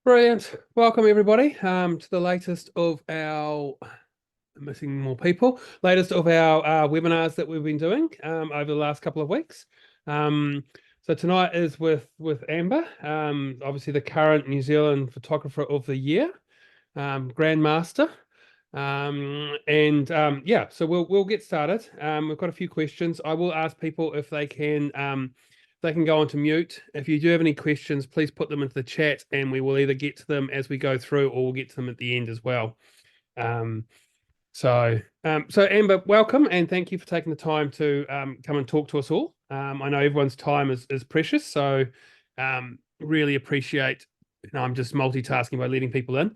Brilliant. Welcome everybody to the latest of our missing more people, latest of our webinars that we've been doing over the last couple of weeks. So tonight is with Amber, obviously the current New Zealand Photographer of the Year, Grandmaster. Yeah, so we'll get started. We've got a few questions. I will ask people if they can go onto mute. If you do have any questions, please put them into the chat and we will either get to them as we go through or we'll get to them at the end as well. So Amber, welcome and thank you for taking the time to come and talk to us all. I know everyone's time is precious, so really appreciate, I'm just multitasking by letting people in.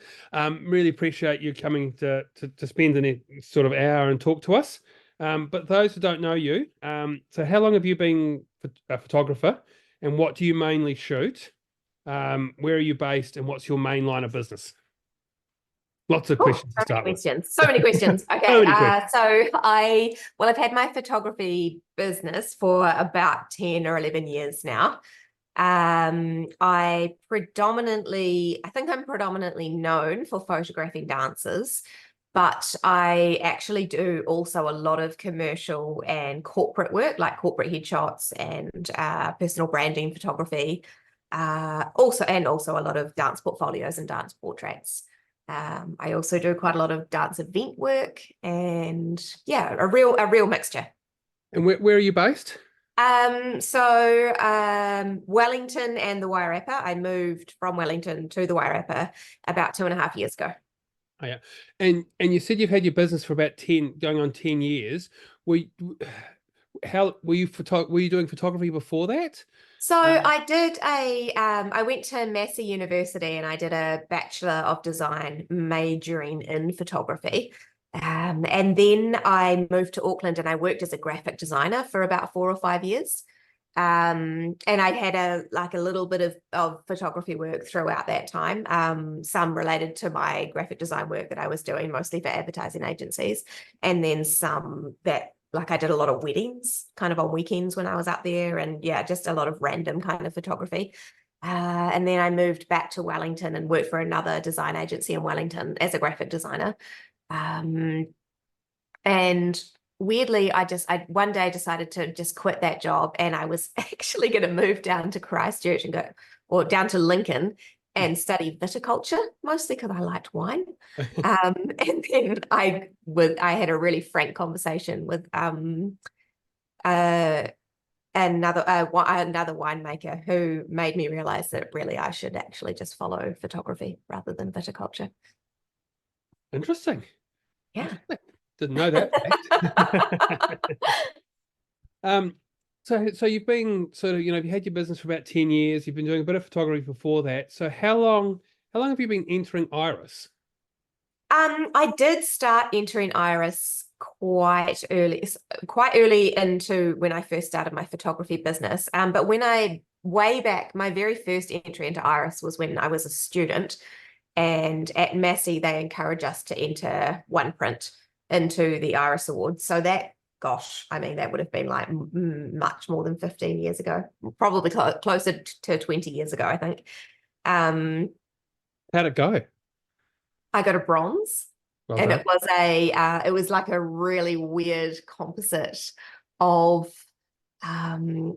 Really appreciate you coming to spend the sort of hour and talk to us. But those who don't know you, so how long have you been a photographer and what do you mainly shoot? Where are you based and what's your main line of business? Lots of questions to start with. So many questions. Okay. So many questions. I've had my photography business for about 10 or 11 years now. I think I'm predominantly known for photographing dancers, but I actually do also a lot of commercial and corporate work, like corporate headshots and personal branding photography. Also a lot of dance portfolios and dance portraits. I also do quite a lot of dance event work and yeah, a real mixture. And where are you based? Wellington and the Wairarapa. I moved from Wellington to the Wairarapa about 2.5 years ago. Oh, yeah. And you said you've had your business for about 10 years. Were you doing photography before that? So I went to Massey University and I did a Bachelor of Design majoring in photography. And then I moved to Auckland and I worked as a graphic designer for about 4 or 5 years. And I had a little bit of photography work throughout that time, some related to my graphic design work that I was doing mostly for advertising agencies, and then some that I did a lot of weddings kind of on weekends when I was up there, and yeah, just a lot of random kind of photography. And then I moved back to Wellington and worked for another design agency in Wellington as a graphic designer. And weirdly, I one day decided to just quit that job, and I was actually going to move down to Christchurch down to Lincoln and study viticulture, mostly because I liked wine. And then I had a really frank conversation with another winemaker who made me realize that really I should actually just follow photography rather than viticulture. Interesting. Yeah. Didn't know that. So you've been sort of, you had your business for about 10 years. You've been doing a bit of photography before that. So how long have you been entering Iris? I did start entering Iris quite early into when I first started my photography business. But way back, my very first entry into Iris was when I was a student, and at Massey they encourage us to enter one print into the Iris Awards. So that, gosh, I mean, that would have been like much more than 15 years ago, probably closer to 20 years ago, I think. How'd it go? I got a bronze. Well and done. it was like a really weird composite of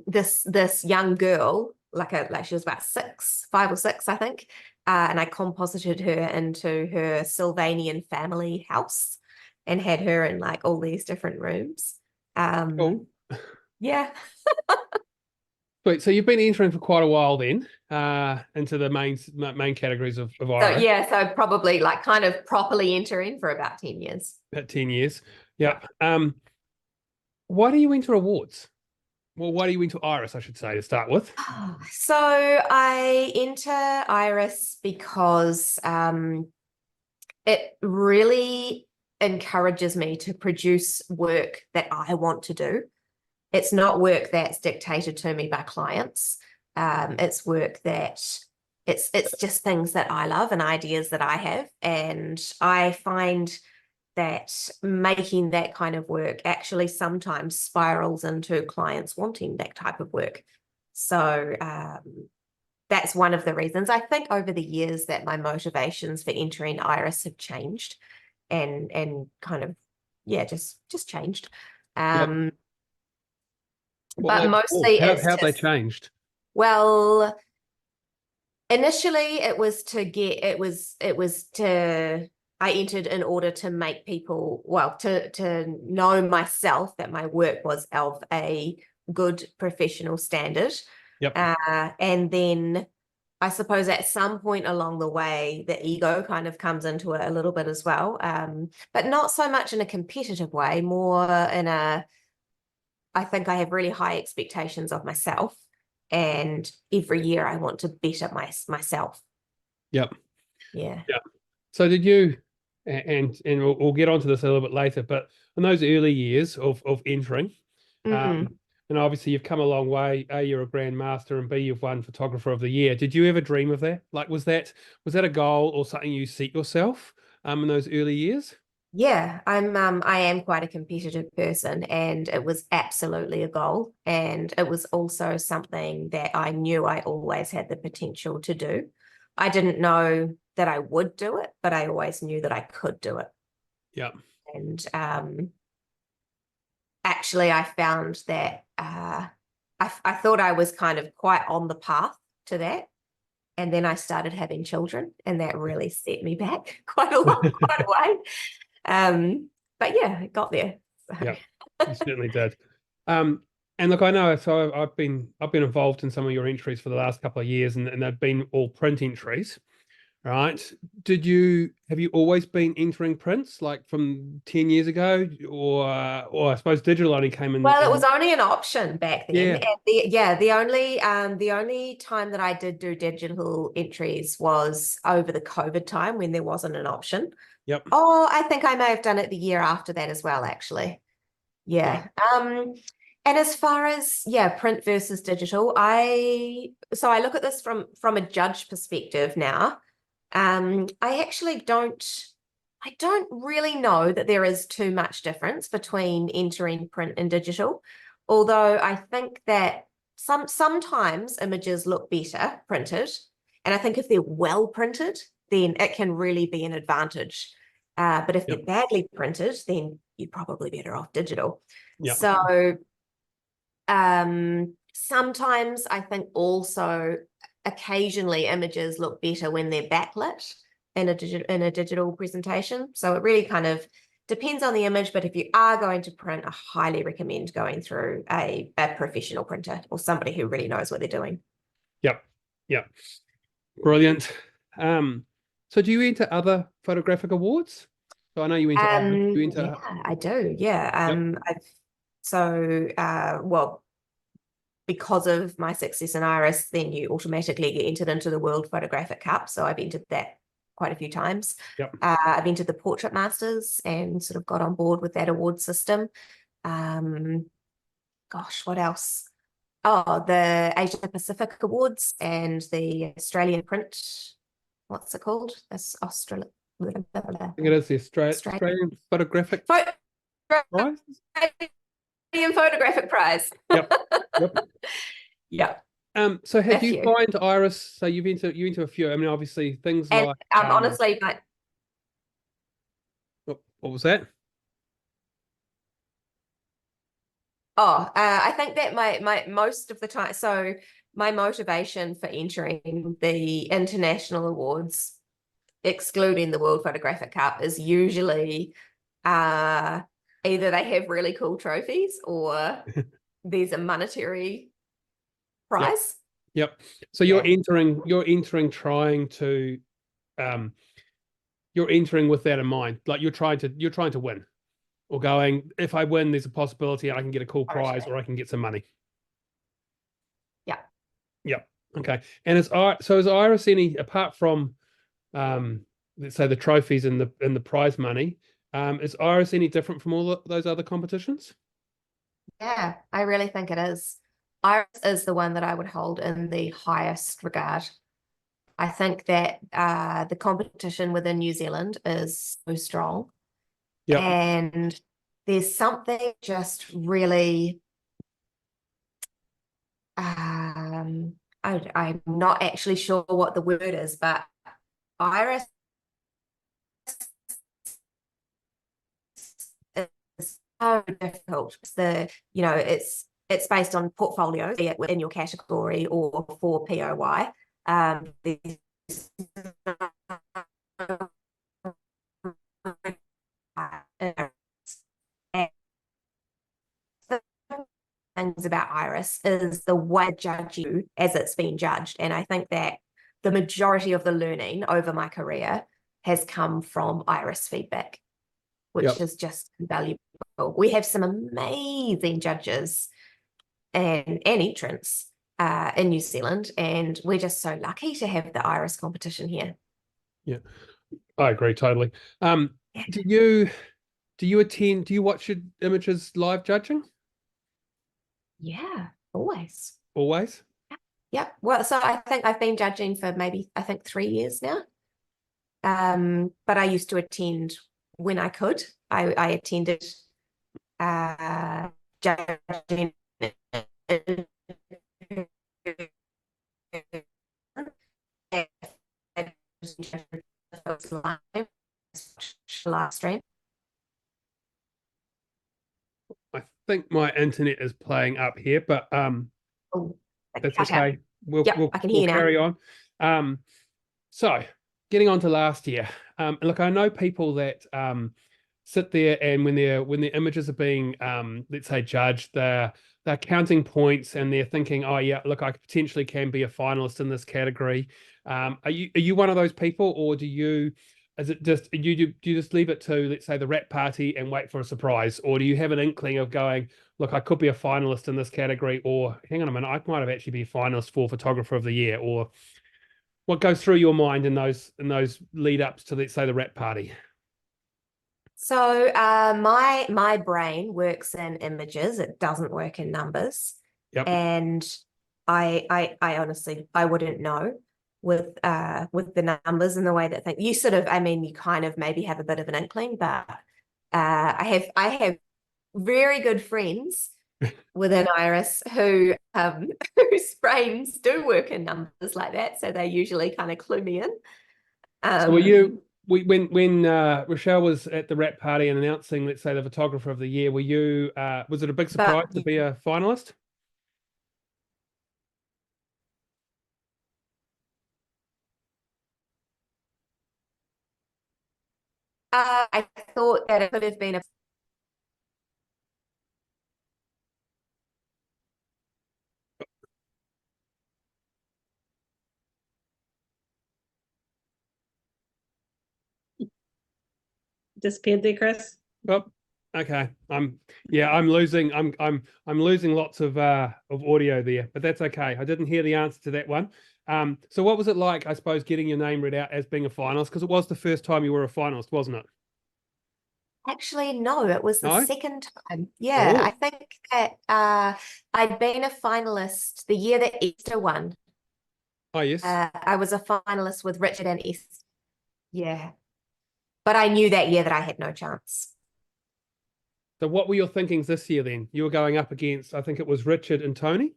this young girl, like she was about 5 or 6, I think. And I composited her into her Sylvanian family house and had her in like all these different rooms. Cool. Yeah. Wait, so you've been entering for quite a while then, into the main categories of Iris. So probably like kind of properly entering for about 10 years. About 10 years. Yeah. Why do you enter awards? Well, why do you enter Iris, I should say, to start with? So I enter Iris because it really encourages me to produce work that I want to do. It's not work that's dictated to me by clients. It's work that it's just things that I love and ideas that I have. And I find that making that kind of work actually sometimes spirals into clients wanting that type of work. So that's one of the reasons. I think over the years that my motivations for entering Iris have changed and kind of, yeah, just changed. Yep. Um, What but way before? mostly How it's have to, they changed? well, initially it was to get, it was to, I entered in order to make people, well, to know myself that my work was of a good professional standard. Yep. And then I suppose at some point along the way, the ego kind of comes into it a little bit as well, but not so much in a competitive way, more in a, I think I have really high expectations of myself, and every year I want to better myself. Yep. Yeah. Yep. So did you, and we'll get onto this a little bit later, but in those early years of entering, Mm. and obviously you've come a long way. A, you're a grandmaster, and B, you've won Photographer of the Year. Did you ever dream of that? Like, was that a goal or something you set yourself in those early years? Yeah, I am quite a competitive person, and it was absolutely a goal. And it was also something that I knew I always had the potential to do. I didn't know that I would do it, but I always knew that I could do it. Yeah. And actually, I found that I thought I was kind of quite on the path to that. And then I started having children, and that really set me back quite a lot, quite a way. But yeah, it got there. So. Yeah, you certainly did. Um, and look, I know. So I've been involved in some of your entries for the last couple of years, and they've been all print entries, right? Have you always been entering prints, like from 10 years ago, or I suppose digital only came in? Well, it was only an option back then. Yeah. And the only time that I did do digital entries was over the COVID time when there wasn't an option. Yep. Oh, I think I may have done it the year after that as well, actually. Yeah. Yeah. And as far as, yeah, print versus digital, I look at this from a judge perspective now. I don't really know that there is too much difference between entering print and digital, although I think that sometimes images look better printed, and I think if they're well printed, then it can really be an advantage. But if they're Yep. badly printed, then you're probably better off digital. Yep. So sometimes I think also occasionally images look better when they're backlit in a digital presentation. So it really kind of depends on the image, but if you are going to print, I highly recommend going through a professional printer or somebody who really knows what they're doing. Yep. Yep. Brilliant. So do you enter other photographic awards? So I know you enter Iris. You Yeah, enter. I do. Yeah. Yep. Well, because of my success in Iris, then you automatically get entered into the World Photographic Cup. So I've entered that quite a few times. Yep. I've entered the Portrait Masters and sort of got on board with that award system. Gosh, what else? Oh, the Asia Pacific Awards and the Australian Print. What's it called? That's Australia. I think it is the Australian Australian Photographic Prize. Photographic Prize. Yep. Yep. Yeah. So A do you few. find Iris? So you into a few. I mean, obviously things And like honestly, what was that? I think that my most of the time, so my motivation for entering the international awards, excluding the World Photographic Cup, is usually uh either they have really cool trophies or there's a monetary Yep. prize. Yep. So Yeah. trying to you're entering with that in mind. Like you're trying to win. Or going, if I win, there's a possibility I can get a cool prize or I can get some money. Yeah. Yep. Okay. And is Iris any apart from let's say the trophies and the prize money, is Iris any different from all those other competitions? Yeah, I really think it is. Iris is the one that I would hold in the highest regard. I think that the competition within New Zealand is so strong. Yep. And there's something just really, I'm not actually sure what the word is, but iris is so difficult. It's based on portfolios, be it within your category or for POY. The things about iris is the way I judge you as it's been judged. And I think that the majority of the learning over my career has come from iris feedback, which is just invaluable. We have some amazing judges and entrants in New Zealand, and we're just so lucky to have the iris competition here. Yeah, I agree totally. Do you watch your images live judging? Yeah, always. Always? Yep. Well, so I think I've been judging for maybe, I think 3 years now. But I used to attend when I could. I attended judging last stream. I think my internet is playing up here, but Oh, that's cut out. okay. We'll Yep, we'll, I can we'll hear you now. carry on. So getting on to last year. Look, I know people that sit there and when their images are being let's say judged, they're counting points and they're thinking, oh yeah, look, I potentially can be a finalist in this category. Are you one of those people, or do you do you just leave it to, let's say, the wrap party and wait for a surprise, or do you have an inkling of going, look, I could be a finalist in this category, or hang on a minute, I might have actually be a finalist for photographer of the year, or what goes through your mind in those lead ups to, let's say, the wrap party? So my brain works in images. It doesn't work in numbers. Yep. And I honestly I wouldn't know with the numbers and the way that thing you sort of, I mean, you kind of maybe have a bit of an inkling, but I have very good friends within Iris who whose brains do work in numbers like that. So they usually kind of clue me in. So were you when Rochelle was at the wrap party and announcing, let's say, the photographer of the year, were you was it a big surprise to be a finalist? I thought that it could have been a disappeared there, Chris. Oh, okay. I'm losing lots of audio there, but that's okay. I didn't hear the answer to that one. So what was it like, I suppose, getting your name read out as being a finalist? Because it was the first time you were a finalist, wasn't it? Actually, no, it was the No? second time. Yeah, Oh, I think that I'd been a finalist the year that Esther won. oh yes. I was a finalist with Richard and Esther. Yeah. But I knew that year that I had no chance. So what were your thinkings this year then? You were going up against, I think it was Richard and Tony.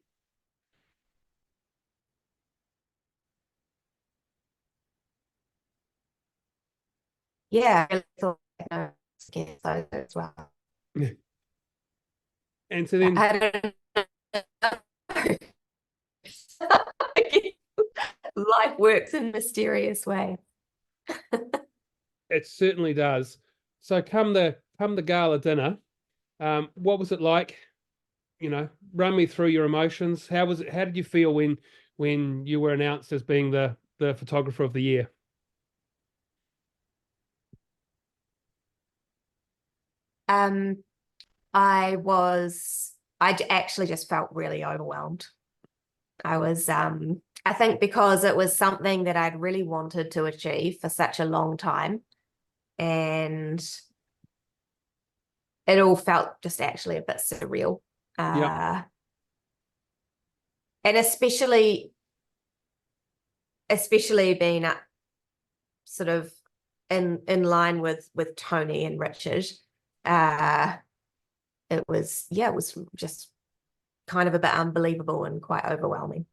Yeah, I really thought I had no chance against those as well. And so then I don't know. Life works in mysterious ways. it certainly does. So come the gala dinner, what was it like? You know, run me through your emotions. How was it? How did you feel when you were announced as being the photographer of the year? Um, I actually just felt really overwhelmed. I think because it was something that I'd really wanted to achieve for such a long time. And it all felt just actually a bit surreal. Yeah. And especially being sort of in line with Tony and Richard. It was just kind of a bit unbelievable and quite overwhelming.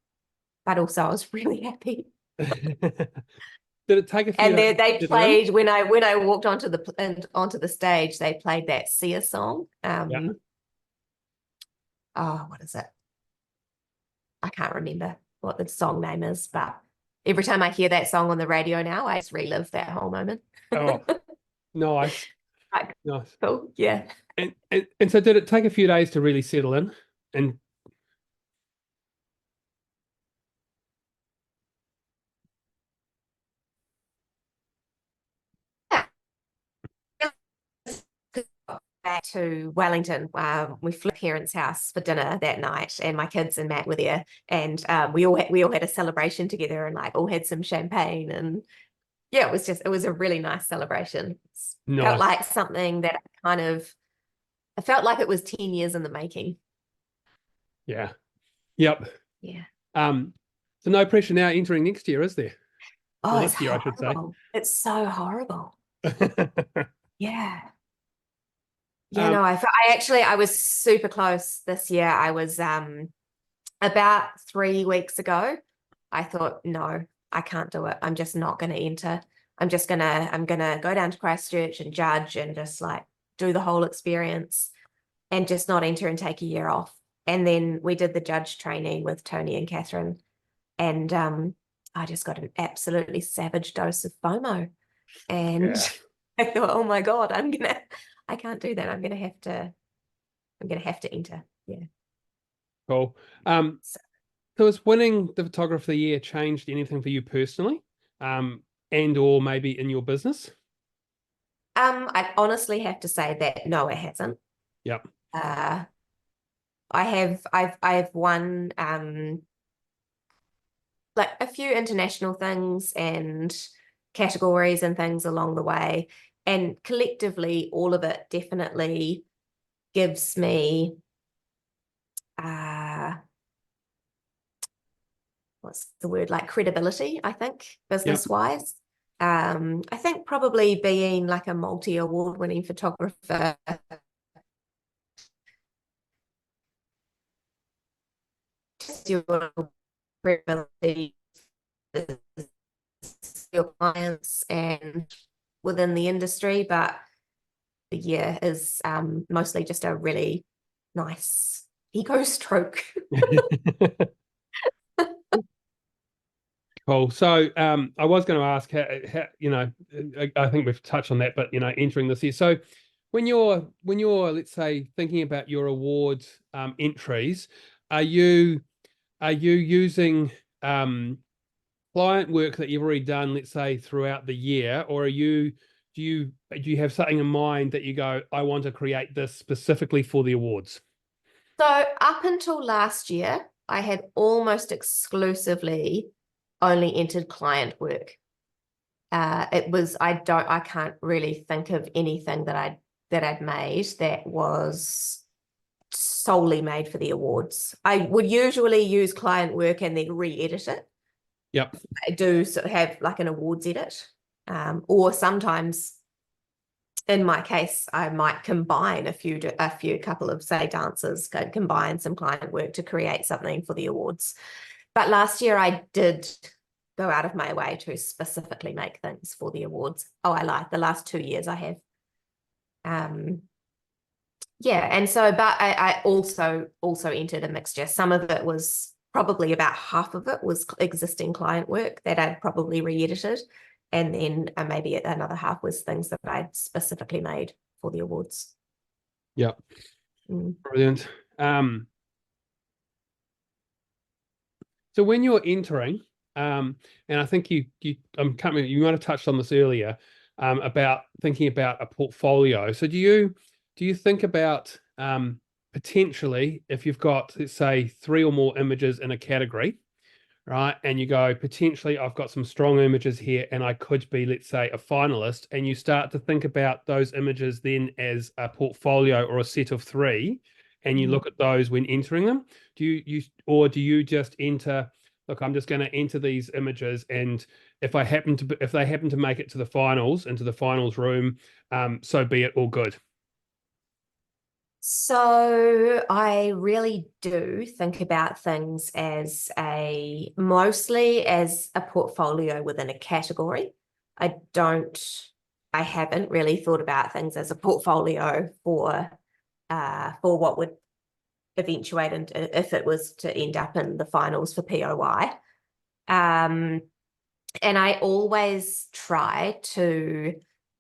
but also I was really happy. Did it take a few And days they to played when I walked onto the stage. They played that Sia song. Yeah. Oh, what is it? I can't remember what the song name is, but every time I hear that song on the radio now, I just relive that whole moment. Oh, nice. Like, Nice. cool. Yeah. And so did it take a few days to really settle in? And Back to Wellington. We flew to parents' house for dinner that night, and my kids and Matt were there, and we all had a celebration together, and like all had some champagne, and yeah, it was a really nice celebration. Felt nice. like something that I felt like it was 10 years in the making. Yeah. Yep. Yeah. So no pressure now entering next year, is there? Oh, Well, it's this year, I should say. horrible. It's so horrible. Yeah. Yeah, no, I was super close this year. I was about 3 weeks ago. I thought, no, I can't do it. I'm just not going to enter. I'm gonna go down to Christchurch and judge and just like do the whole experience and just not enter and take a year off. And then we did the judge training with Tony and Catherine, and I just got an absolutely savage dose of FOMO. And Yeah. I thought, oh my God, I can't do that. I'm gonna have to enter. Yeah. Cool. So has winning the photographer of the year changed anything for you personally? And or maybe in your business? I honestly have to say that no, it hasn't. Yep. I've won like a few international things and categories and things along the way, and collectively all of it definitely gives me what's the word, like credibility, I think, business wise. I think probably being like a multi-award winning photographer just your credibility with your clients and within the industry, but the year is mostly just a really nice ego stroke. Cool. So I was going to ask how I think we've touched on that, but entering this year. So when you're let's say thinking about your awards entries, are you using client work that you've already done, let's say throughout the year, or do you have something in mind that you go, I want to create this specifically for the awards? So up until last year, I had almost exclusively only entered client work. I can't really think of anything that I'd made that was solely made for the awards. I would usually use client work and then re-edit it. Yep. I do sort of have like an awards edit, or sometimes in my case, I might combine a couple of, say, dancers, combine some client work to create something for the awards. But last year I did go out of my way to specifically make things for the awards. Oh, I lied. The last 2 years I have. Yeah, and so, but I also entered a mixture. Some of it was probably about half of it was existing client work that I'd probably re-edited. And then maybe another half was things that I'd specifically made for the awards. Yeah. Brilliant. So when you're entering, and I think you might have touched on this earlier, about thinking about a portfolio. So do you think about potentially if you've got, let's say, 3 or more images in a category, right? And you go, potentially I've got some strong images here and I could be, let's say, a finalist, and you start to think about those images then as a portfolio or a set of 3, and you look at those when entering them. Do you just enter, look, I'm just going to enter these images, and if they happen to make it to the finals, into the finals room, so be it, all good? So I really do think about things as mostly as a portfolio within a category. I don't, I haven't really thought about things as a portfolio for what would eventuate and if it was to end up in the finals for POI. And I always try to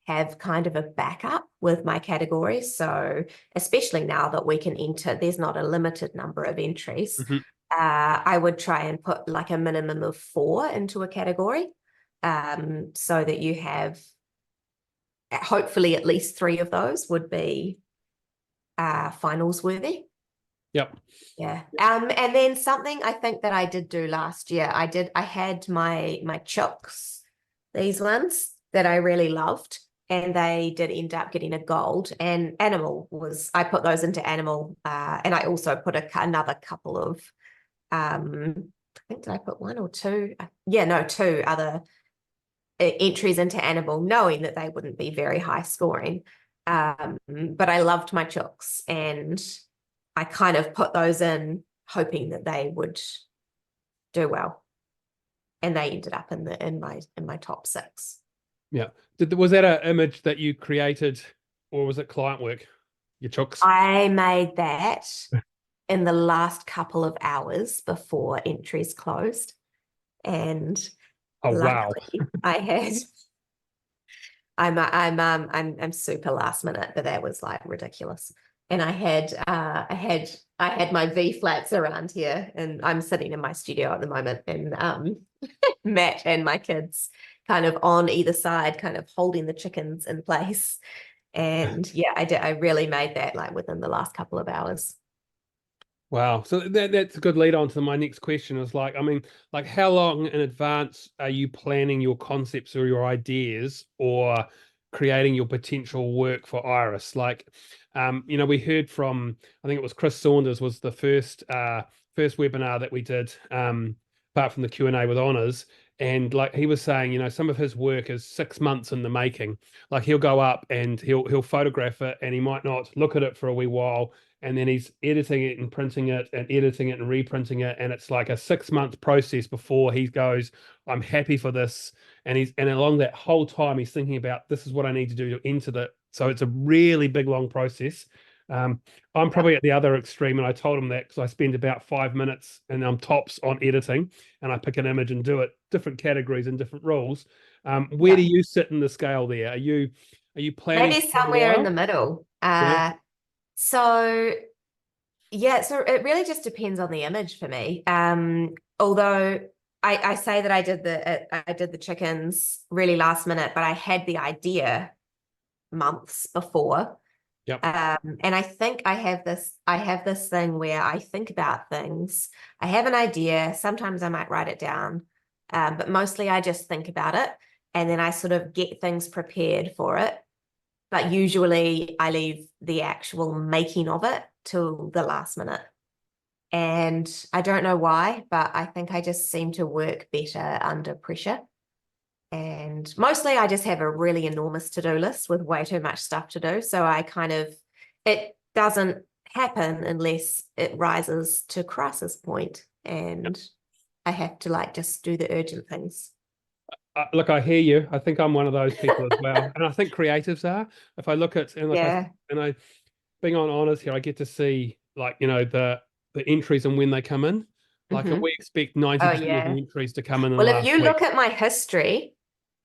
have kind of a backup with my categories. So especially now that we can enter, there's not a limited number of entries. Mhm. I would try and put like a minimum of 4 into a category, so that you have hopefully at least 3 of those would be finals worthy. Yep. Yeah. And then something I think that I did do last year, I had my chooks, these ones that I really loved, and they did end up getting a gold. And animal was, I put those into animal, and I also put another couple of I think did I put 1 or 2? Yeah, no, 2 other entries into animal, knowing that they wouldn't be very high scoring. But I loved my chooks, and I kind of put those in hoping that they would do well, and they ended up in my top 6. Yeah. Was that an image that you created, or was it client work? Your chooks? I made that in the last couple of hours before entries closed, and Oh, wow. luckily I had. I'm super last minute, but that was like ridiculous. And I had my V flats around here, and I'm sitting in my studio at the moment, and Matt and my kids kind of on either side, kind of holding the chickens in place. And yeah, I really made that like within the last couple of hours. Wow. So that's a good lead on to my next question is like, I mean, like how long in advance are you planning your concepts or your ideas or creating your potential work for Iris? Like, we heard from, I think it was Chris Saunders was the first webinar that we did, apart from the Q&A with honors. And like he was saying, some of his work is 6 months in the making. Like he'll go up and he'll photograph it and he might not look at it for a wee while, and then he's editing it and printing it and editing it and reprinting it, and it's like a 6 month process before he goes, I'm happy for this. And along that whole time he's thinking about, this is what I need to do to enter the, so it's a really big long process. I'm probably at the other extreme, and I told him that because I spend about 5 minutes and I'm tops on editing, and I pick an image and do it different categories and different rules. Where do you sit in the scale there? Are you planning Maybe for a somewhere in while? the middle. Yeah. So yeah, so it really just depends on the image for me. Although I say that I did the chickens really last minute, but I had the idea months before. Yep. And I think I have this thing where I think about things. I have an idea. Sometimes I might write it down, but mostly I just think about it, and then I sort of get things prepared for it. But usually I leave the actual making of it till the last minute. And I don't know why, but I think I just seem to work better under pressure. And mostly I just have a really enormous to-do list with way too much stuff to do. So it doesn't happen unless it rises to crisis point, and I have to like just do the urgent things. Look, I hear you. I think I'm one of those people as well, and I think creatives are. If I look at and like Yeah. being on honors here, I get to see like the entries and when they come in. Like Mhm. we expect Oh 90% of yeah. the entries to come in the Well, if last you week. look at my history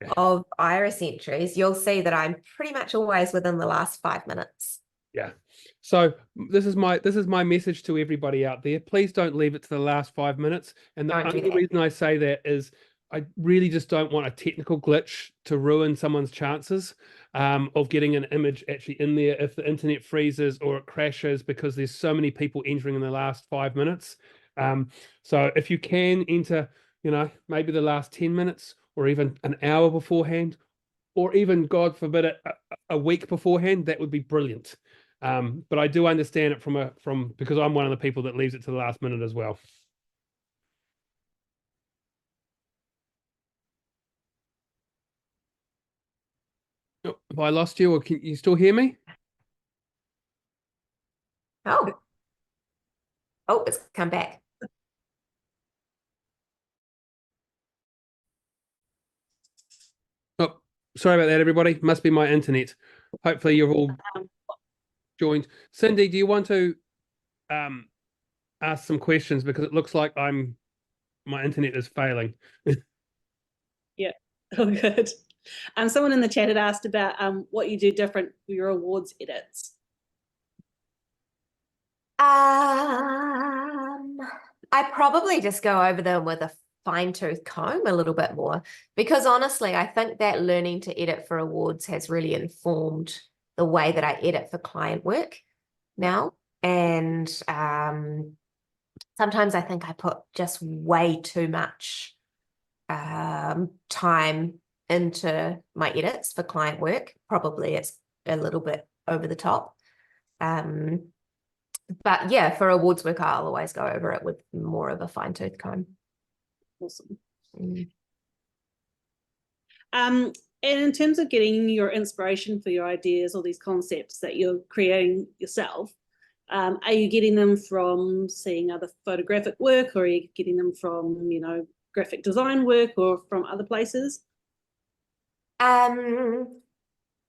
Yeah. of Iris entries, you'll see that I'm pretty much always within the last 5 minutes. Yeah. So this is my message to everybody out there. Please don't leave it to the last 5 minutes. And the Don't do only that. reason I say that is I really just don't want a technical glitch to ruin someone's chances of getting an image actually in there if the internet freezes or it crashes because there's so many people entering in the last 5 minutes. So if you can enter, maybe the last 10 minutes or even an hour beforehand, or even, God forbid, a week beforehand, that would be brilliant. But I do understand it from because I'm one of the people that leaves it to the last minute as well. Oh, have I lost you, or can you still hear me? Oh, it's come back. Oh, sorry about that, everybody. Must be my internet. Hopefully you're all joined. Cindy, do you want to ask some questions, because it looks like my internet is failing. Yeah. Oh, good. Someone in the chat had asked about what you do different for your awards edits. I probably just go over them with a fine-tooth comb a little bit more, because honestly, I think that learning to edit for awards has really informed the way that I edit for client work now. And sometimes I think I put just way too much time into my edits for client work. Probably it's a little bit over the top. But yeah, for awards work, I'll always go over it with more of a fine-tooth comb. Awesome. Mm. And in terms of getting your inspiration for your ideas or these concepts that you're creating yourself, are you getting them from seeing other photographic work, or are you getting them from, graphic design work, or from other places?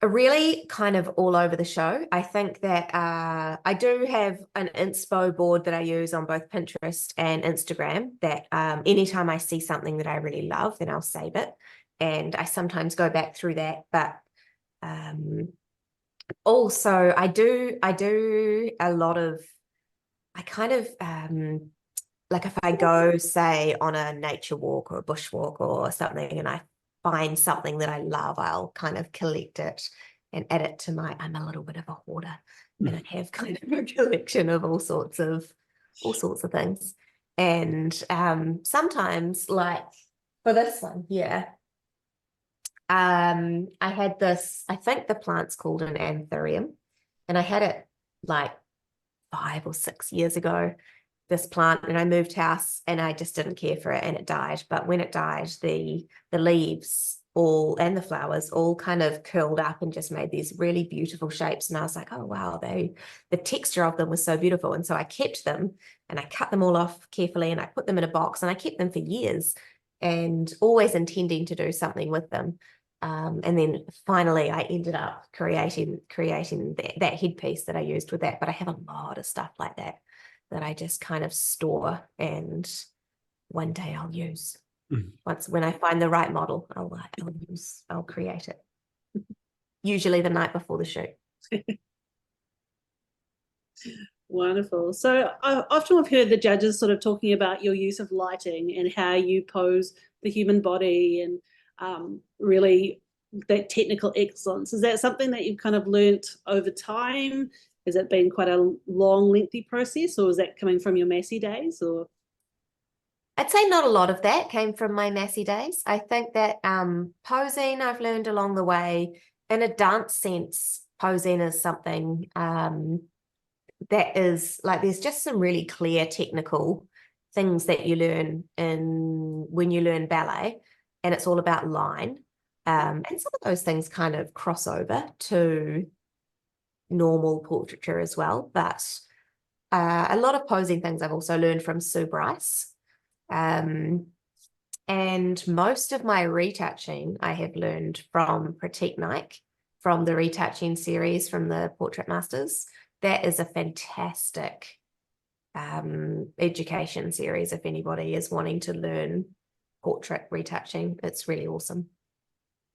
Really kind of all over the show. I think that I do have an inspo board that I use on both Pinterest and Instagram, that anytime I see something that I really love, then I'll save it. And I sometimes go back through that. But also I do a lot of, I kind of like if I go, say, on a nature walk or a bushwalk or something, and I find something that I love, I'll kind of collect it and add it to I'm a little bit of a hoarder, and I have kind of a collection of all sorts of things. And sometimes, like for this one, I had this, I think the plant's called an anthurium, and I had it like 5 or 6 years ago, this plant, and I moved house and I just didn't care for it, and it died. But when it died, the leaves all and the flowers all kind of curled up and just made these really beautiful shapes. And I was like, oh wow, the texture of them was so beautiful. And so I kept them and I cut them all off carefully and I put them in a box, and I kept them for years and always intending to do something with them. And then finally I ended up creating that headpiece that I used with that. But I have a lot of stuff like that I just kind of store, and one day I'll use. When I find the right model, I'll create it. Usually the night before the shoot. Wonderful. So often I've heard the judges sort of talking about your use of lighting and how you pose the human body, and really that technical excellence. Is that something that you've kind of learnt over time? Has it been quite a long, lengthy process, or is that coming from your Massey days? Or I'd say not a lot of that came from my Massey days. I think that posing I've learned along the way. In a dance sense, posing is something that is like, there's just some really clear technical things that you learn when you learn ballet, and it's all about line. And some of those things kind of cross over to normal portraiture as well. But a lot of posing things I've also learned from Sue Bryce. And most of my retouching I have learned from Pratik Naik, from the retouching series from the Portrait Masters. That is a fantastic education series if anybody is wanting to learn portrait retouching. It's really awesome.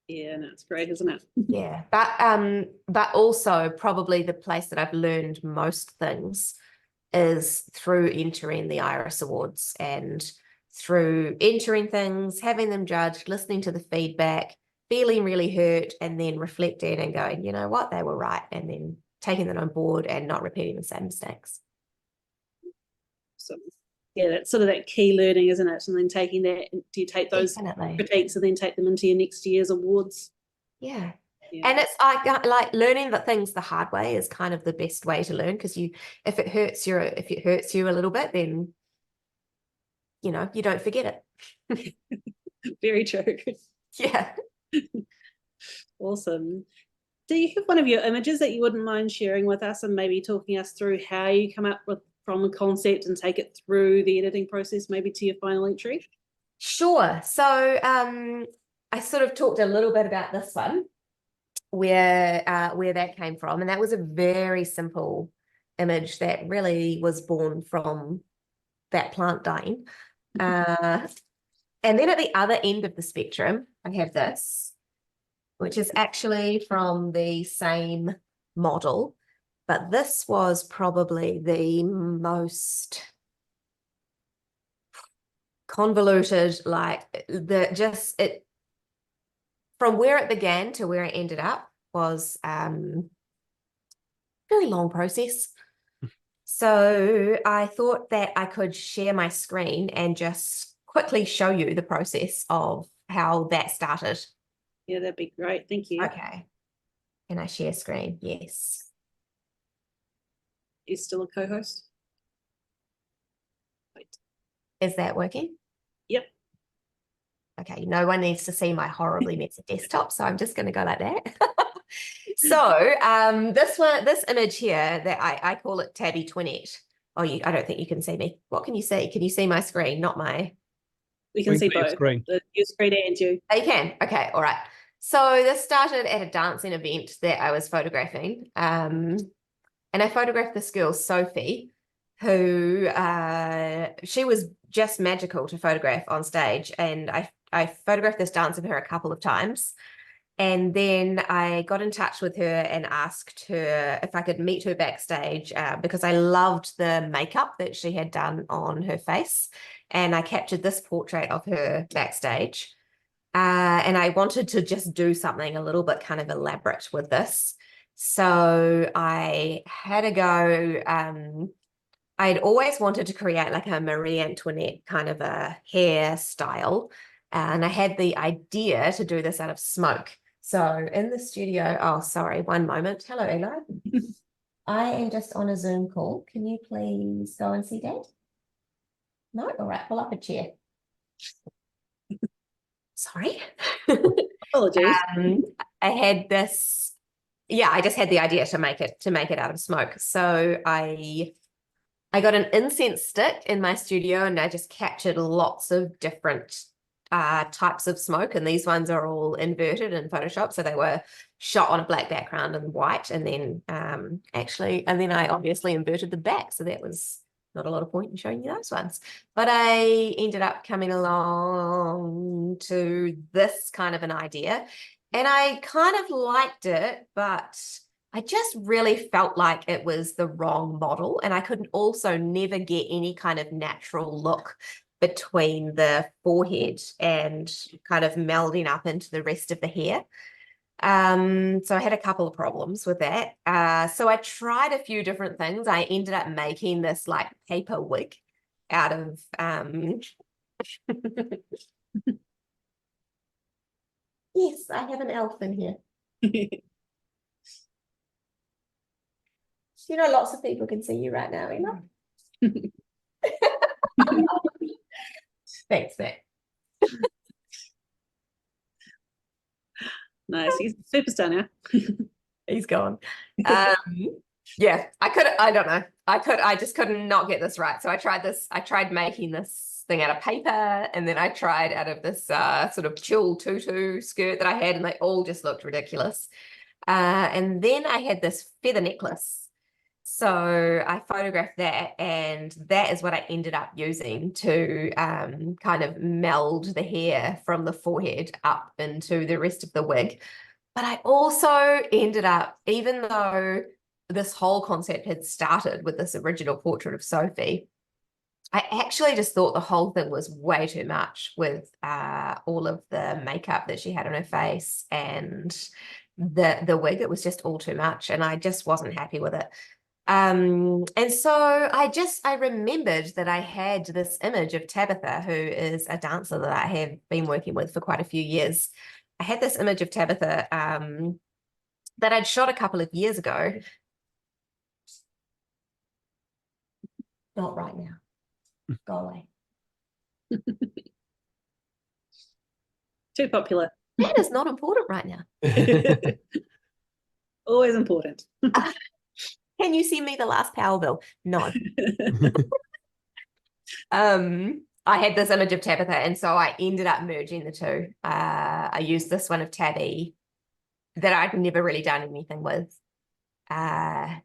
Yeah, no, it's great, isn't it? Yeah, but also probably the place that I've learned most things is through entering the Iris Awards, and through entering things, having them judged, listening to the feedback, feeling really hurt, and then reflecting and going, you know what, they were right, and then taking that on board and not repeating the same mistakes. So yeah, that's sort of that key learning, isn't it? And then taking that, do you take those critiques and then take them into your next year's awards? Yeah. And it's like learning the things the hard way is kind of the best way to learn, because if it hurts you a little bit, then you don't forget it. Very true. Yeah. Awesome. Do you have one of your images that you wouldn't mind sharing with us, and maybe talking us through how you come up with from a concept and take it through the editing process, maybe to your final entry? Sure. So I sort of talked a little bit about this one, where that came from, and that was a very simple image that really was born from that plant dying. And then at the other end of the spectrum, I have this, which is actually from the same model, but this was probably the most convoluted, like from where it began to where it ended up was very long process. So I thought that I could share my screen and just quickly show you the process of how that started. Yeah, that'd be great. Thank you. Okay. Can I share screen? Yes. Is still a co-host? Wait. Is that working? Yep. Okay, no one needs to see my horribly messy desktop, so I'm just going to go like that. So this image here, that I call it Tabby Twinette. Oh, I don't think you can see me. What can you see? Can you see my screen, not my... We can see your both. screen. Your screen and you. Oh, you can? Okay, all right. So this started at a dancing event that I was photographing. And I photographed this girl, Sophie, who she was just magical to photograph on stage. And I photographed this dance of her a couple of times. And then I got in touch with her and asked her if I could meet her backstage because I loved the makeup that she had done on her face. And I captured this portrait of her backstage. And I wanted to just do something a little bit kind of elaborate with this. So I had a go. I'd always wanted to create like a Marie Antoinette kind of a hairstyle. And I had the idea to do this out of smoke. So in the studio, oh, sorry, one moment. Hello, Eli. I am just on a Zoom call. Can you please go and see Dad? No? All right, pull up a chair. Sorry. Apologies. I had this, yeah, I just had the idea to make it out of smoke. So I got an incense stick in my studio and I just captured lots of different types of smoke, and these ones are all inverted in Photoshop, so they were shot on a black background and white, and then I obviously inverted the back, so that was not a lot of point in showing you those ones. But I ended up coming along to this kind of an idea, and I kind of liked it, but I just really felt like it was the wrong model, and I could also never get any kind of natural look between the forehead and kind of melding up into the rest of the hair. So I had a couple of problems with that. So I tried a few different things. I ended up making this like paper wig out of yes, I have an elf in here. You know, lots of people can see you right now, Emma. Thanks, Matt. Nice. He's a superstar now. He's gone. Yeah, I don't know. I just couldn't not get this right. So I tried making this thing out of paper, and then I tried out of this sort of chill tutu skirt that I had, and they all just looked ridiculous. And then I had this feather necklace. So I photographed that, and that is what I ended up using to kind of meld the hair from the forehead up into the rest of the wig. But I also ended up, even though this whole concept had started with this original portrait of Sophie, I actually just thought the whole thing was way too much with all of the makeup that she had on her face and the wig. It was just all too much, and I just wasn't happy with it. And so I remembered that I had this image of Tabitha, who is a dancer that I have been working with for quite a few years. I had this image of Tabitha that I'd shot a couple of years ago. Not right now. Go away. Too popular. That is not important right now. Always important. He can you send me the last power bill? No. I had this image of Tabitha, and so I ended up merging the two. I used this one of Tabby that I'd never really done anything with, and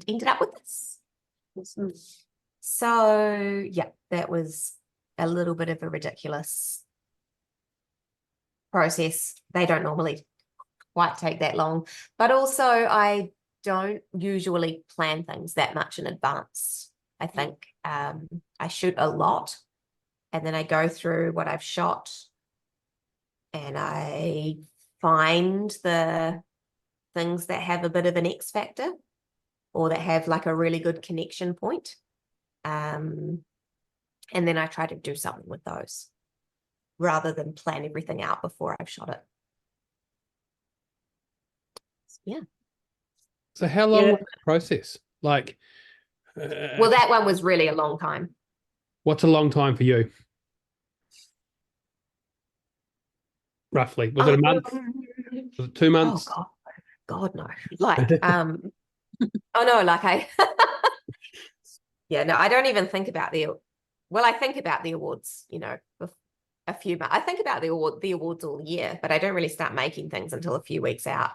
ended up with this. Awesome. So yeah, that was a little bit of a ridiculous process. They don't normally quite take that long, but also I don't usually plan things that much in advance. I think I shoot a lot, and then I go through what I've shot and I find the things that have a bit of an X factor or that have like a really good connection point. And then I try to do something with those rather than plan everything out before I've shot it. Yeah. So how long Yeah. was that process? Like, Well, that one was really a long time. what's a long time for you? Roughly. Was it a month? Was it 2 months? Oh God, no. Like, oh no, like yeah, no, I don't even think about I think about the awards, you know, a few months. I think about the awards all year, but I don't really start making things until a few weeks out.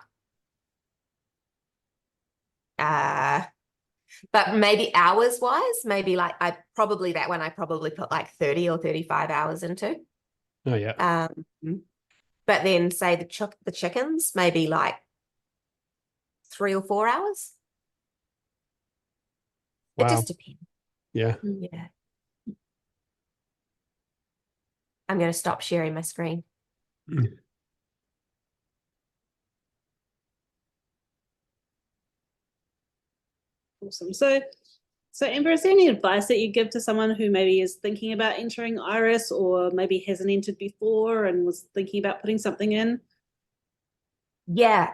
But maybe hours wise, maybe like I probably put like 30 or 35 hours into. Oh yeah. But then say the chickens, maybe like 3 or 4 hours. Wow. It just depends. Yeah. Yeah. I'm going to stop sharing my screen. Awesome. So Amber, is there any advice that you give to someone who maybe is thinking about entering Iris or maybe hasn't entered before and was thinking about putting something in? Yeah,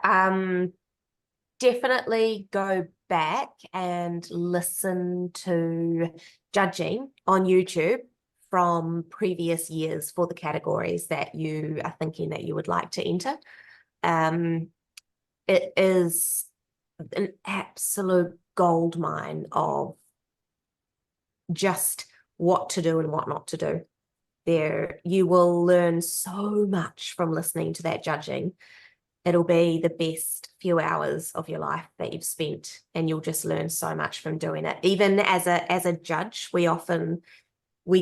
definitely go back and listen to judging on YouTube from previous years for the categories that you are thinking that you would like to enter. It is an absolute goldmine of just what to do and what not to do. There, you will learn so much from listening to that judging. It'll be the best few hours of your life that you've spent, and you'll just learn so much from doing it. Even as a judge, we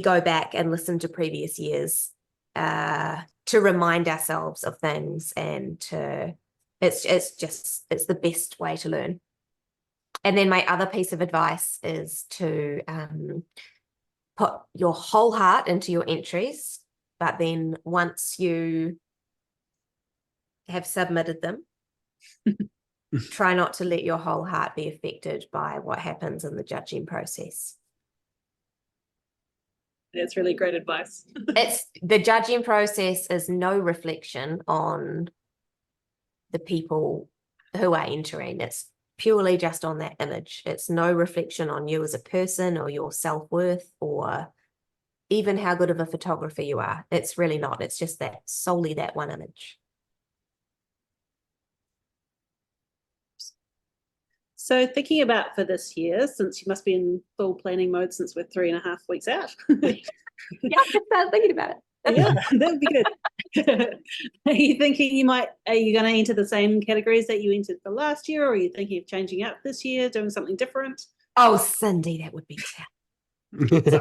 go back and listen to previous years to remind ourselves of things, and it's the best way to learn. And then my other piece of advice is to put your whole heart into your entries, but then once you have submitted them, try not to let your whole heart be affected by what happens in the judging process. That's really great advice. The judging process is no reflection on the people who are entering. It's purely just on that image. It's no reflection on you as a person or your self-worth or even how good of a photographer you are. It's really not. It's just solely that one image. So thinking about for this year, since you must be in full planning mode since we're 3.5 weeks out. Yeah, I can start thinking about it. Yeah, that would be good. Are you thinking are you going to enter the same categories that you entered for last year, or are you thinking of changing up this year, doing something different? Oh, Cindy, that would be No,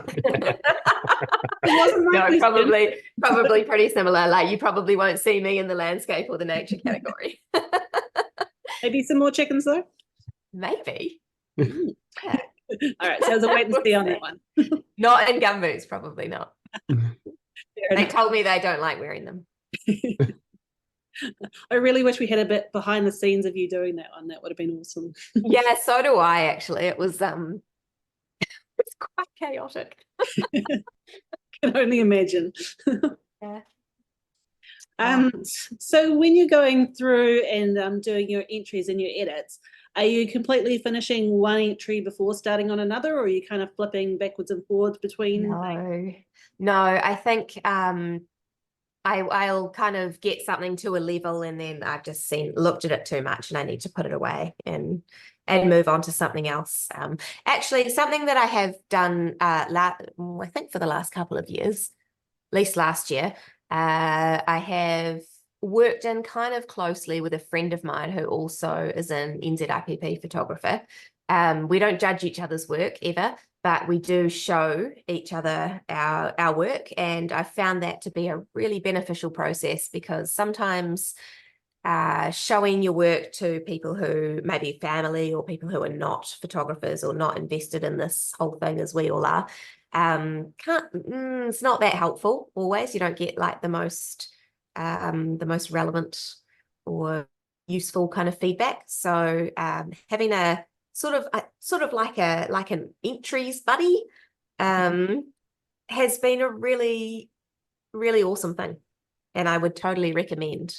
probably pretty similar. Like you probably won't see me in the landscape or the nature category. Maybe some more chickens though. Maybe. Yeah. All right, so there's a wait and see on that one. Not in gumboots, probably not. They told me they don't like wearing them. I really wish we had a bit behind the scenes of you doing that one. That would have been awesome. Yeah, so do I actually. It was it's quite chaotic. Can only imagine. Yeah. So when you're going through and doing your entries and your edits, are you completely finishing one entry before starting on another, or are you kind of flipping backwards and forwards between? No, I think I I'll kind of get something to a level and then I've just looked at it too much and I need to put it away and move on to something else. Actually, something that I have done, I think for the last couple of years, at least last year, I have worked in kind of closely with a friend of mine who also is an NZIPP photographer. We don't judge each other's work ever, but we do show each other our work. And I found that to be a really beneficial process because sometimes showing your work to people who maybe family or people who are not photographers or not invested in this whole thing as we all are, it's not that helpful always. You don't get like the most relevant or useful kind of feedback. So having a sort of like an entries buddy has been a really, really awesome thing. And I would totally recommend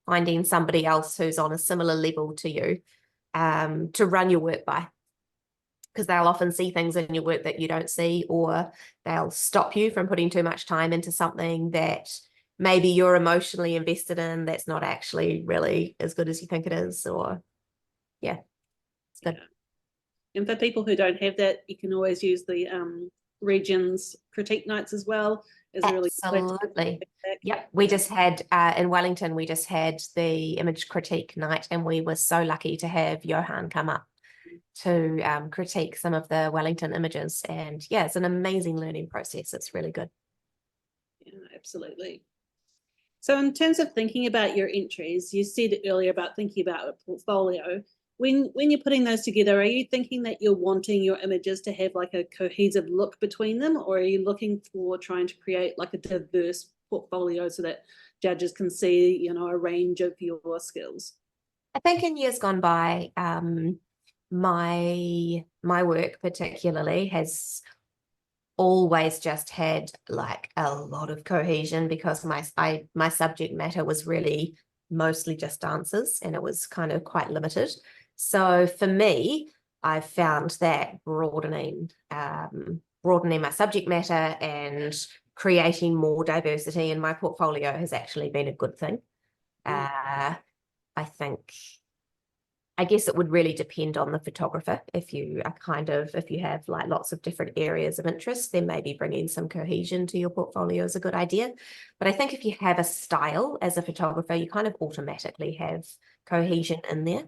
finding somebody else who's on a similar level to you to run your work by. Because they'll often see things in your work that you don't see, or they'll stop you from putting too much time into something that maybe you're emotionally invested in that's not actually really as good as you think it is, or yeah, it's good. Yeah. And for people who don't have that, you can always use the regions critique nights as well. Absolutely. Yep. We just had in Wellington, we just had the image critique night, and we were so lucky to have Johan come up to critique some of the Wellington images. And yeah, it's an amazing learning process. It's really good. Yeah, absolutely. So in terms of thinking about your entries, you said earlier about thinking about a portfolio. When you're putting those together, are you thinking that you're wanting your images to have like a cohesive look between them, or are you looking for trying to create like a diverse portfolio so that judges can see, you know, a range of your skills? I think in years gone by, my work particularly has always just had like a lot of cohesion because my subject matter was really mostly just dancers and it was kind of quite limited. So for me, I found that broadening my subject matter and creating more diversity in my portfolio has actually been a good thing. I guess it would really depend on the photographer. If you have like lots of different areas of interest, then maybe bringing some cohesion to your portfolio is a good idea. But I think if you have a style as a photographer, you kind of automatically have cohesion in there.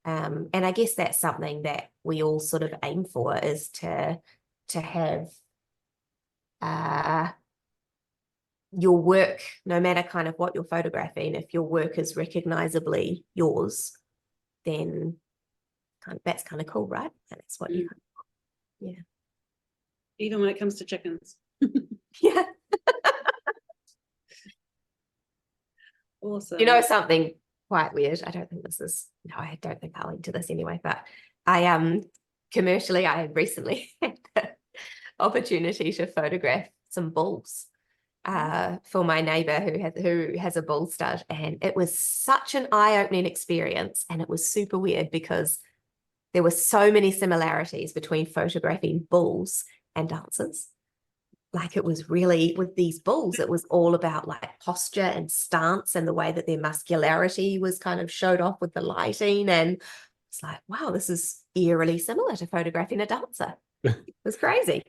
And I guess that's something that we all sort of aim for, is to have your work, no matter kind of what you're photographing, if your work is recognizably yours, then that's kind of cool, right? That's what you, yeah. Even when it comes to chickens. Yeah. Awesome. You know something quite weird? I don't think I'll into this anyway, but I commercially, I recently had the opportunity to photograph some bulls for my neighbor who has a bull stud, and it was such an eye-opening experience, and it was super weird because there were so many similarities between photographing bulls and dancers. Like it was really, with these bulls, it was all about like posture and stance and the way that their muscularity was kind of showed off with the lighting, and it's like, wow, this is eerily similar to photographing a dancer. It was crazy.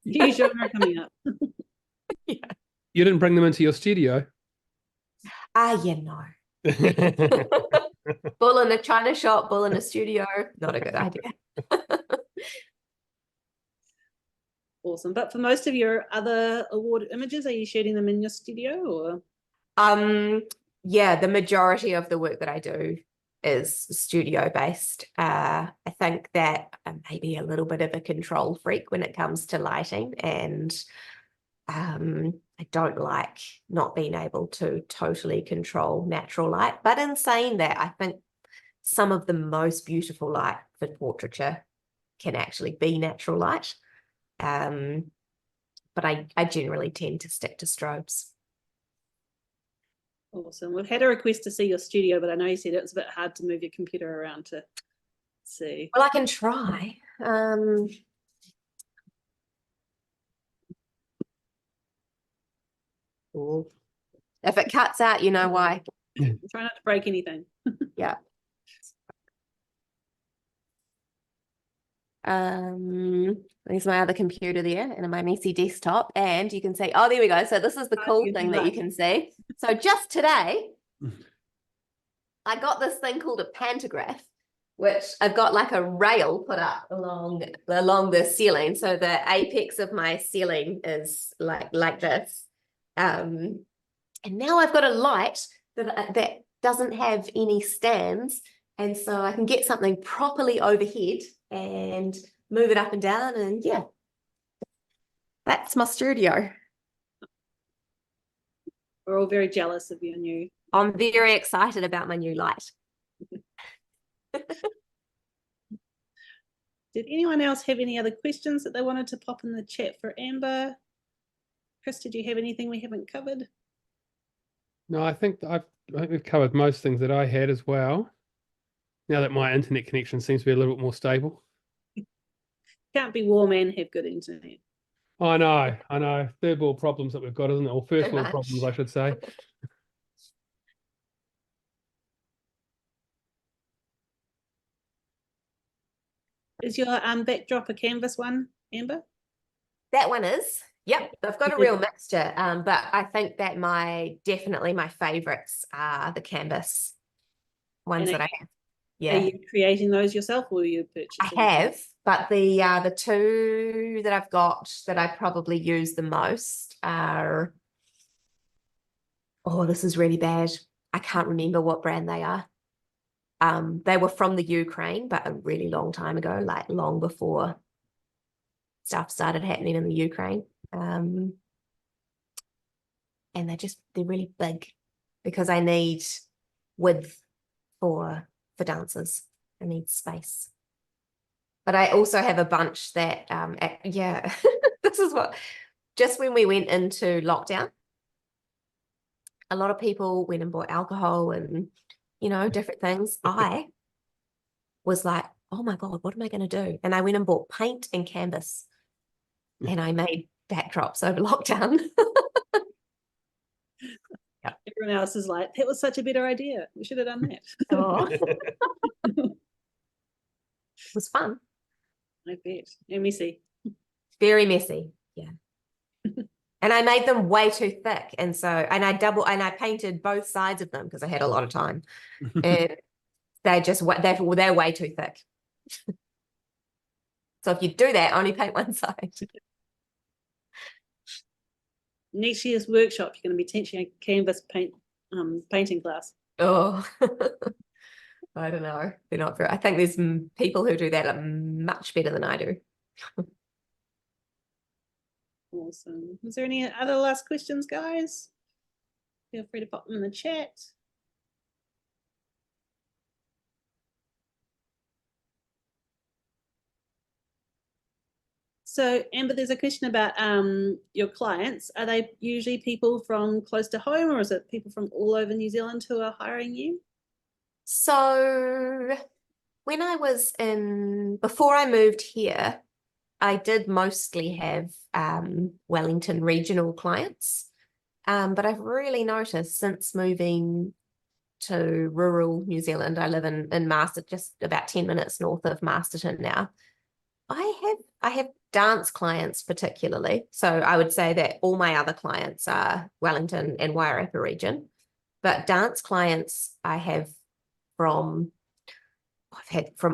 New genre coming up. Yeah. You didn't bring them into your studio? Yeah, no. Bull in a China shop, bull in a studio, not a good idea. Awesome. But for most of your other award images, are you shooting them in your studio or? Yeah, the majority of the work that I do is studio based. I think that I'm maybe a little bit of a control freak when it comes to lighting, and I don't like not being able to totally control natural light. But in saying that, I think some of the most beautiful light for portraiture can actually be natural light. But I generally tend to stick to strobes. Awesome. We've had a request to see your studio, but I know you said it was a bit hard to move your computer around to see. Well, I can try. If it cuts out, you know why. Try not to break anything. Yeah. There's my other computer there and my messy desktop, and you can see, oh, there we go. So this is the cool thing that you can see. So just today, I got this thing called a pantograph, which I've got like a rail put up along the ceiling. So the apex of my ceiling is like this. And now I've got a light that doesn't have any stands. And so I can get something properly overhead and move it up and down. And yeah, that's my studio. We're all very jealous of your new. I'm very excited about my new light. Did anyone else have any other questions that they wanted to pop in the chat for Amber? Chris, did you have anything we haven't covered? No, I think we've covered most things that I had as well. Now that my internet connection seems to be a little bit more stable. Can't be warm and have good internet. I know. Third world problems that we've got, isn't it? Or first world problems, I should say. Is your backdrop a canvas one, Amber? That one is. Yep, I've got a real mixture. But I think that definitely my favorites are the canvas ones that I have. Yeah. Are you creating those yourself, or are you purchasing? I have, but the two that I've got that I probably use the most are, oh, this is really bad. I can't remember what brand they are. They were from the Ukraine, but a really long time ago, like long before stuff started happening in the Ukraine. And they're really big because I need width for dancers. I need space. But I also have a bunch that, yeah, this is what, just when we went into lockdown, a lot of people went and bought alcohol and, different things. I was like, oh my God, what am I going to do? And I went and bought paint and canvas and I made backdrops over lockdown. Yeah. Everyone else is like, that was such a better idea. We should have done that. Oh. It was fun. I bet. And messy. Very messy. Yeah. And I made them way too thick. And I painted both sides of them because I had a lot of time. And they're way too thick. So if you do that, only paint one side. Next year's workshop, you're going to be teaching a canvas painting class. Oh, I don't know. They're not very. I think there's people who do that are much better than I do. Awesome. Is there any other last questions, guys? Feel free to pop them in the chat. So, Amber, there's a question about your clients. Are they usually people from close to home, or is it people from all over New Zealand who are hiring you? So when before I moved here, I did mostly have Wellington regional clients. But I've really noticed since moving to rural New Zealand, I live in Masterton, just about 10 minutes north of Masterton now. I have dance clients particularly. So I would say that all my other clients are Wellington and Wairarapa region. But dance clients I've had from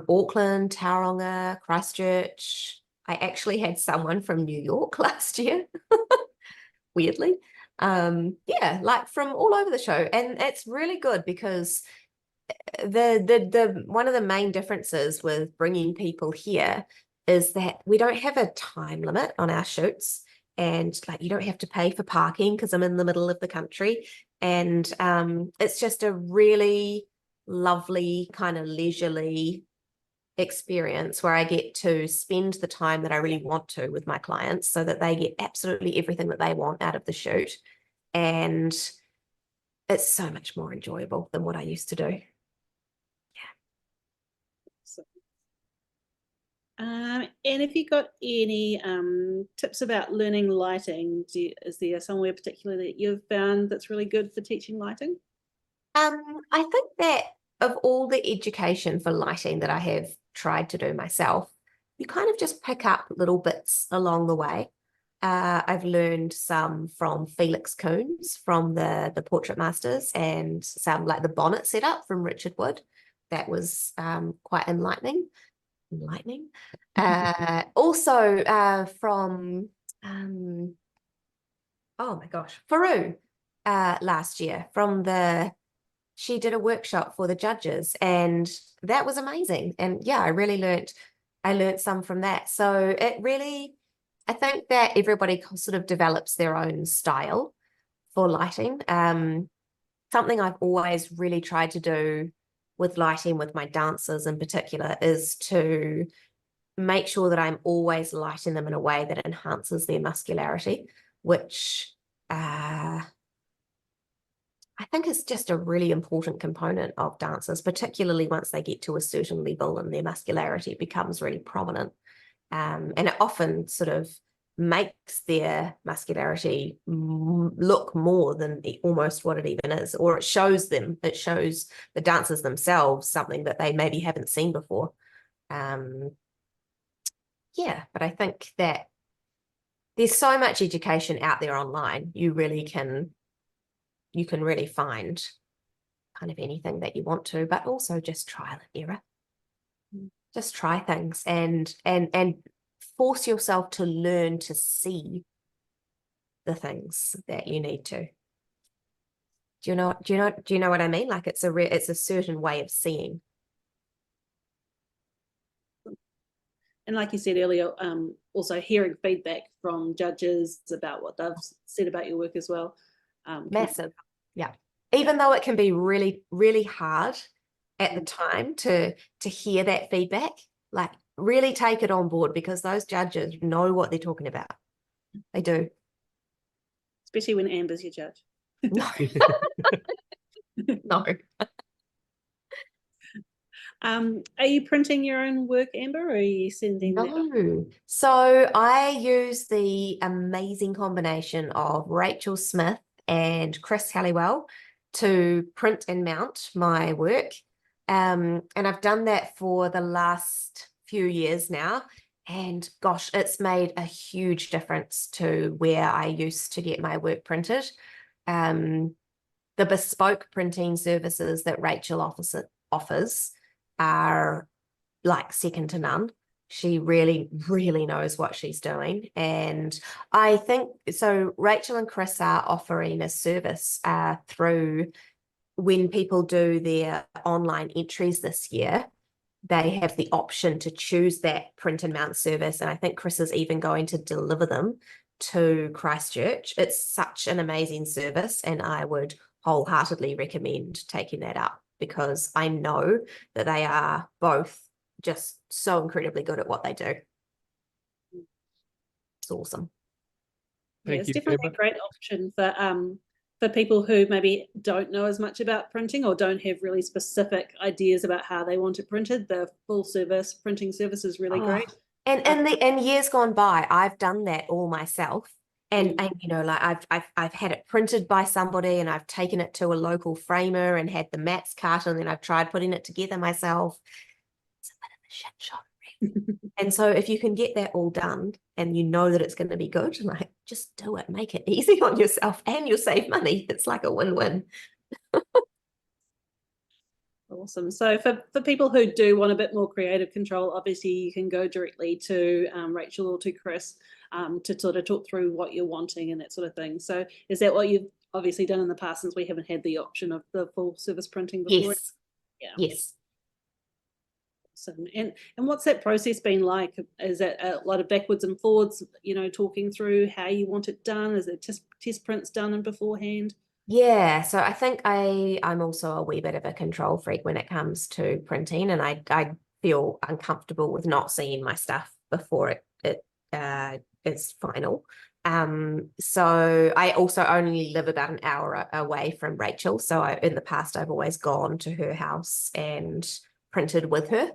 Auckland, Tauranga, Christchurch. I actually had someone from New York last year, weirdly. Yeah, like from all over the show. And it's really good because the one of the main differences with bringing people here is that we don't have a time limit on our shoots, and like you don't have to pay for parking because I'm in the middle of the country, and it's just a really lovely kind of leisurely experience where I get to spend the time that I really want to with my clients so that they get absolutely everything that they want out of the shoot, and it's so much more enjoyable than what I used to do. And have you got any tips about learning lighting? Is there somewhere particular that you've found that's really good for teaching lighting? I think that of all the education for lighting that I have tried to do myself, you kind of just pick up little bits along the way. I've learned some from Felix Coons from the Portrait Masters, and some like the bonnet setup from Richard Wood. That was quite enlightening. Also from oh my gosh, Faru last year she did a workshop for the judges, and that was amazing. And yeah, I learned some from that. So I think that everybody sort of develops their own style for lighting. Something I've always really tried to do with lighting with my dancers in particular is to make sure that I'm always lighting them in a way that enhances their muscularity, which I think is just a really important component of dancers, particularly once they get to a certain level and their muscularity becomes really prominent. And it often sort of makes their muscularity look more than almost what it even is, or it shows the dancers themselves something that they maybe haven't seen before. Yeah, but I think that there's so much education out there online. You can really find kind of anything that you want to, but also just trial and error. Just try things and force yourself to learn to see the things that you need to. Do you know what I mean? Like it's a certain way of seeing. And like you said earlier, also hearing feedback from judges about what they've said about your work as well. Massive. Yeah. Even though it can be really, really hard at the time to hear that feedback, like really take it on board, because those judges know what they're talking about. They do. Especially when Amber's your judge. No. No. Are you printing your own work, Amber, or are you sending that? No. So I use the amazing combination of Rachel Smith and Chris Halliwell to print and mount my work. And I've done that for the last few years now. And gosh, it's made a huge difference to where I used to get my work printed. The bespoke printing services that Rachel offers are like second to none. She really, really knows what she's doing. And I think, so Rachel and Chris are offering a service through when people do their online entries this year, they have the option to choose that print and mount service. And I think Chris is even going to deliver them to Christchurch. It's such an amazing service, and I would wholeheartedly recommend taking that up, because I know that they are both just so incredibly good at what they do. It's awesome. Yeah, it's definitely a great option for people who maybe don't know as much about printing or don't have really specific ideas about how they want it printed. The full service printing service is really great. And years gone by, I've done that all myself. And you know, like I've had it printed by somebody, and I've taken it to a local framer and had the mats cut, and then I've tried putting it together myself. It's a bit of a shit show. And so if you can get that all done and you know that it's going to be good, like just do it, make it easy on yourself, and you'll save money. It's like a win-win. Awesome. So for people who do want a bit more creative control, obviously you can go directly to Rachel or to Chris to sort of talk through what you're wanting and that sort of thing. So is that what you've obviously done in the past, since we haven't had the option of the full service printing before? Yes. Yeah. Yes. Awesome. And what's that process been like? Is it a lot of backwards and forwards, you know, talking through how you want it done? Is it test prints done in beforehand? Yeah, so I think I'm also a wee bit of a control freak when it comes to printing, and I feel uncomfortable with not seeing my stuff before it is final. So I also only live about an hour away from Rachel. So in the past, I've always gone to her house and printed with her.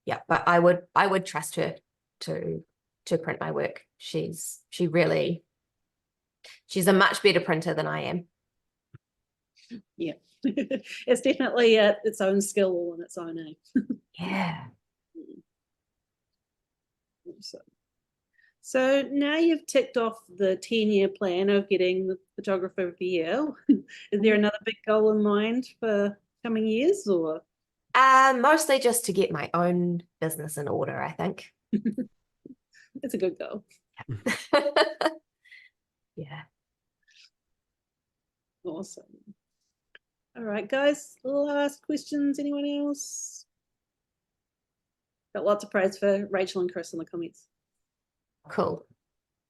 yeah, but I would trust her to print my work. She's a much better printer than I am. Yeah. It's definitely its own skill all on its own, eh? Yeah. So now you've ticked off the 10-year plan of getting the photographer of the year. Is there another big goal in mind for coming years, or? Mostly just to get my own business in order, I think. It's a good goal. Yeah. Awesome. All right, guys, last questions. Anyone else? Got lots of praise for Rachel and Chris in the comments. Cool.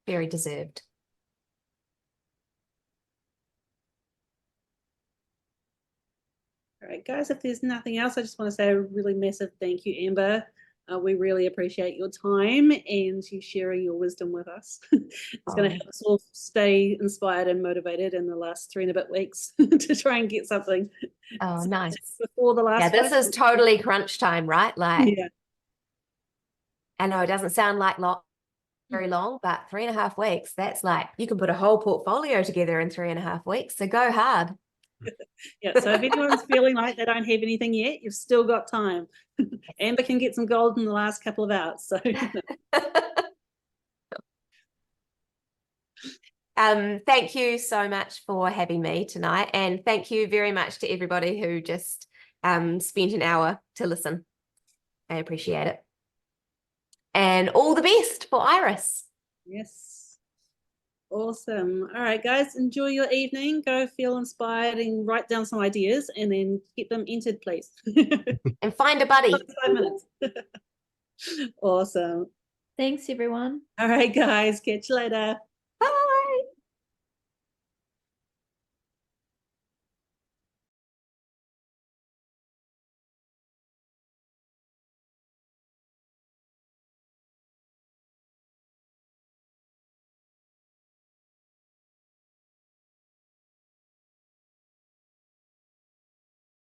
Very deserved. All right, guys, if there's nothing else, I just want to say a really massive thank you, Amber. We really appreciate your time and you sharing your wisdom with us. It's going to help us all stay inspired and motivated in the last 3 and a bit weeks to try and get something. Oh, nice. Before the last. Yeah, this is totally crunch time, right? Like, yeah. I know it doesn't sound like very long, but 3.5 weeks, that's like, you can put a whole portfolio together in 3.5 weeks. So go hard. Yeah, so if anyone's feeling like they don't have anything yet, you've still got time. Amber can get some gold in the last couple of hours. So thank you so much for having me tonight, and thank you very much to everybody who just spent an hour to listen. I appreciate it. And all the best for Iris. yes. Awesome. All right, guys, enjoy your evening. Go feel inspired and write down some ideas and then get them entered, please. And find a buddy. 5 minutes. Awesome. Thanks, everyone. All right, guys, catch you later.